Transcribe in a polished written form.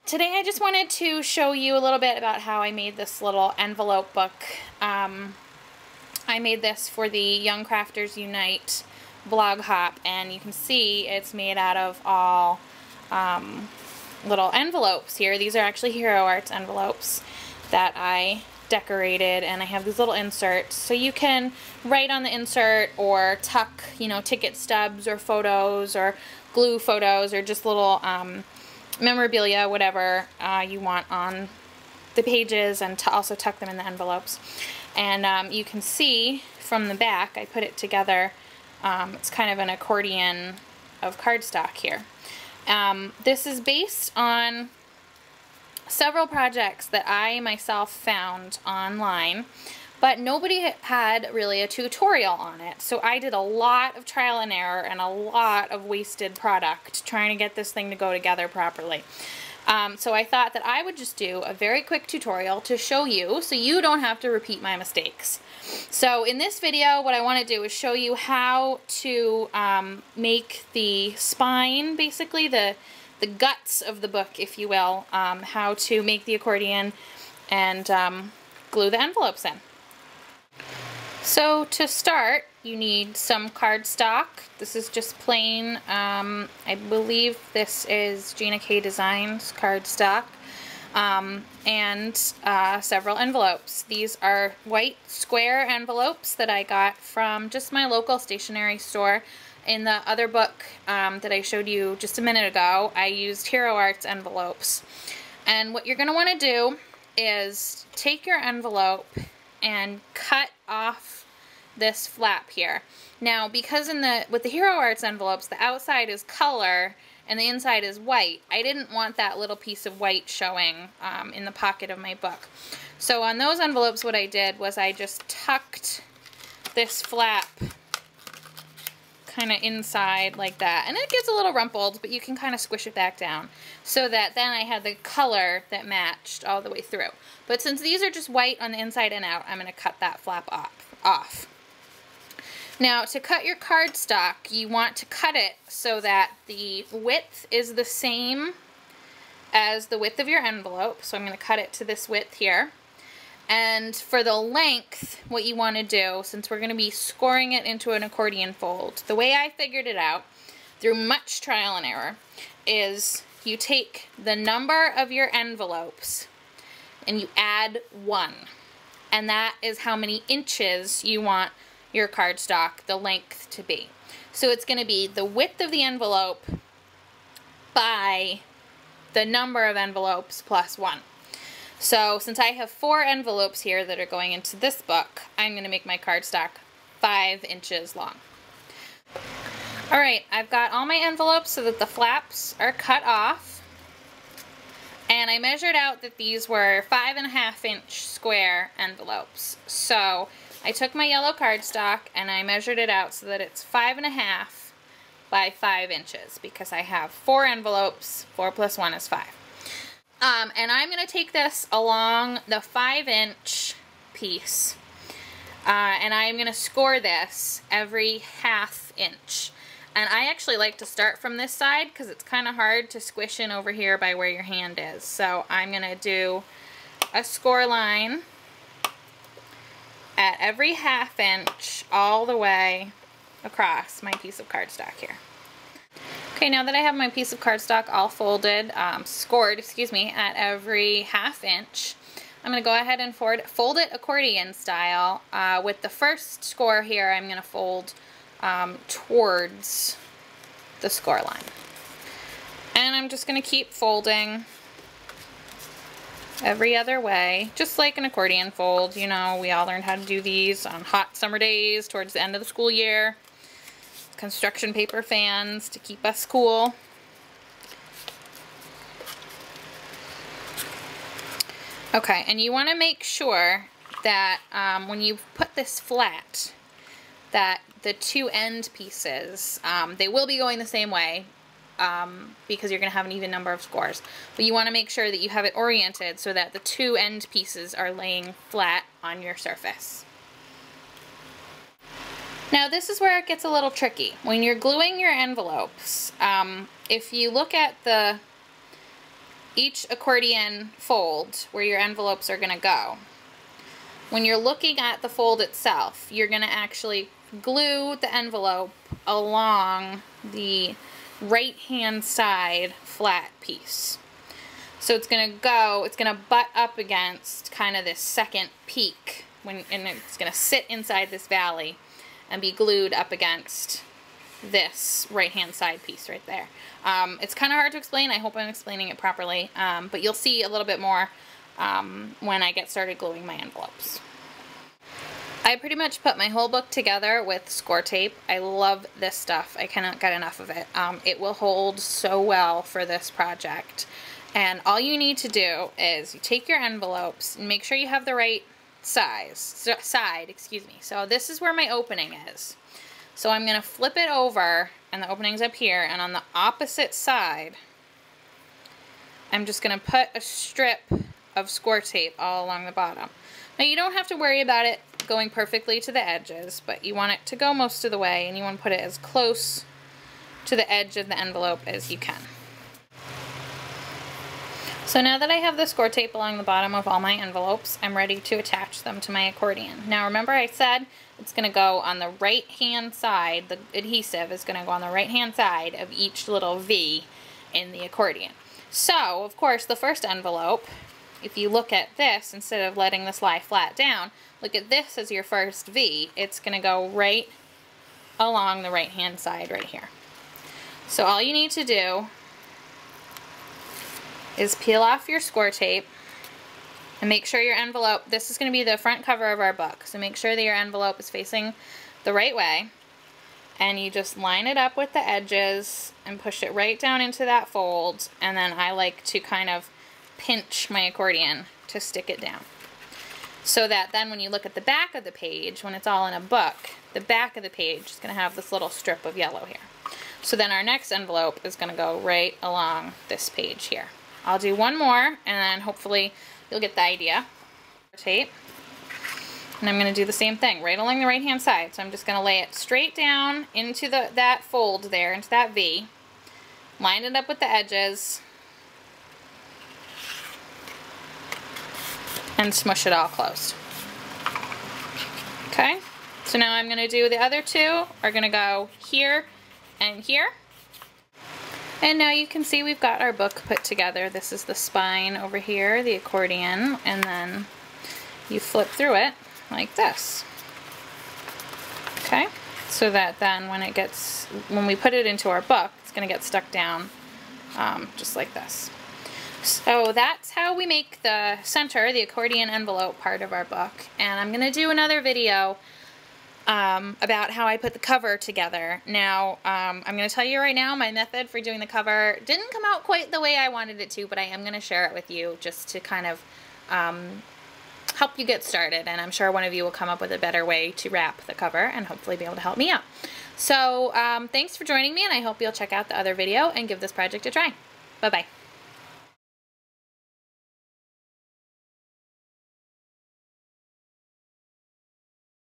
Today I just wanted to show you a little bit about how I made this little envelope book. I made this for the Young Crafters Unite blog hop, and you can see it's made out of all little envelopes here. These are actually Hero Arts envelopes that I decorated, and I have these little inserts so you can write on the insert or tuck, ticket stubs or photos or glue photos or just little memorabilia, whatever you want on the pages, and to also tuck them in the envelopes. And you can see from the back, I put it together. It's kind of an accordion of cardstock here. This is based on several projects that I myself found online, but nobody had really a tutorial on it. So I did a lot of trial and error and a lot of wasted product trying to get this thing to go together properly. So I thought that I would just do a very quick tutorial to show you so you don't have to repeat my mistakes. So in this video, what I want to do is show you how to make the spine, basically the guts of the book, if you will, how to make the accordion and glue the envelopes in. So to start, you need some cardstock. This is just plain, I believe this is Gina K Designs cardstock, and several envelopes. These are white square envelopes that I got from just my local stationery store. In the other book that I showed you just a minute ago, I used Hero Arts envelopes. And what you're going to want to do is take your envelope and cut off this flap here. Now, because with the Hero Arts envelopes, the outside is color and the inside is white, I didn't want that little piece of white showing in the pocket of my book. So on those envelopes, what I did was I just tucked this flap kind of inside like that, and it gets a little rumpled, but you can kind of squish it back down so that then I had the color that matched all the way through. But since these are just white on the inside and out, I'm going to cut that flap off. Now, to cut your cardstock, you want to cut it so that the width is the same as the width of your envelope. So I'm going to cut it to this width here. And for the length, what you want to do, since we're going to be scoring it into an accordion fold, the way I figured it out, through much trial and error, is you take the number of your envelopes and you add 1. And that is how many inches you want your cardstock, the length, to be. So it's going to be the width of the envelope by the number of envelopes plus 1. So since I have 4 envelopes here that are going into this book, I'm going to make my cardstock 5 inches long. Alright, I've got all my envelopes so that the flaps are cut off. And I measured out that these were 5.5-inch square envelopes. So I took my yellow cardstock and I measured it out so that it's 5.5 by 5 inches, because I have 4 envelopes. 4 plus 1 is 5. And I'm going to take this along the 5-inch piece, and I'm going to score this every 1/2 inch. And I actually like to start from this side because it's kind of hard to squish in over here by where your hand is. So I'm going to do a score line at every 1/2 inch all the way across my piece of cardstock here. Okay, now that I have my piece of cardstock all scored, at every 1/2 inch, I'm going to go ahead and fold it accordion style. With the first score here, I'm going to fold towards the score line. And I'm just going to keep folding every other way, just like an accordion fold. You know, we all learned how to do these on hot summer days towards the end of the school year. Construction paper fans to keep us cool. Okay, and you want to make sure that when you put this flat, that the 2 end pieces, they will be going the same way because you're going to have an even number of scores. But you want to make sure that you have it oriented so that the 2 end pieces are laying flat on your surface. Now this is where it gets a little tricky. When you're gluing your envelopes, if you look at the each accordion fold where your envelopes are going to go. When you're looking at the fold itself, you're going to actually glue the envelope along the right-hand side flat piece. So it's going to butt up against kind of this second peak, and it's going to sit inside this valley and be glued up against this right-hand side piece right there. It's kind of hard to explain. I hope I'm explaining it properly, but you'll see a little bit more when I get started gluing my envelopes. I pretty much put my whole book together with score tape. I love this stuff. I cannot get enough of it. It will hold so well for this project. And all you need to do is you take your envelopes and make sure you have the right side, excuse me. So this is where my opening is. So I'm going to flip it over, and the opening's up here, and on the opposite side, I'm just going to put a strip of score tape all along the bottom. Now you don't have to worry about it going perfectly to the edges, but you want it to go most of the way, and you want to put it as close to the edge of the envelope as you can. So now that I have the score tape along the bottom of all my envelopes, I'm ready to attach them to my accordion. Now remember I said it's going to go on the right hand side, the adhesive is going to go on the right hand side of each little V in the accordion. So of course the first envelope, if you look at this, instead of letting this lie flat down, look at this as your first V. It's going to go right along the right hand side right here. So all you need to do is peel off your score tape and make sure your envelope, this is going to be the front cover of our book, so make sure that your envelope is facing the right way, and you just line it up with the edges and push it right down into that fold, and then I like to kind of pinch my accordion to stick it down. So that then when you look at the back of the page, when it's all in a book, the back of the page is going to have this little strip of yellow here. So then our next envelope is going to go right along this page here. I'll do one more, and then hopefully you'll get the idea. Tape. And I'm going to do the same thing, right along the right-hand side. So I'm just going to lay it straight down into that fold there, into that V. Line it up with the edges. And smush it all closed. Okay, so now I'm going to do the other two are going to go here and here. And now you can see we've got our book put together. This is the spine over here, the accordion, and then you flip through it like this. Okay, so that then when we put it into our book, it's going to get stuck down just like this. So that's how we make the center, the accordion envelope part of our book. And I'm going to do another video about how I put the cover together. Now, I'm going to tell you right now, my method for doing the cover didn't come out quite the way I wanted it to, but I am going to share it with you just to kind of help you get started. And I'm sure one of you will come up with a better way to wrap the cover and hopefully be able to help me out. So, thanks for joining me, and I hope you'll check out the other video and give this project a try. Bye-bye.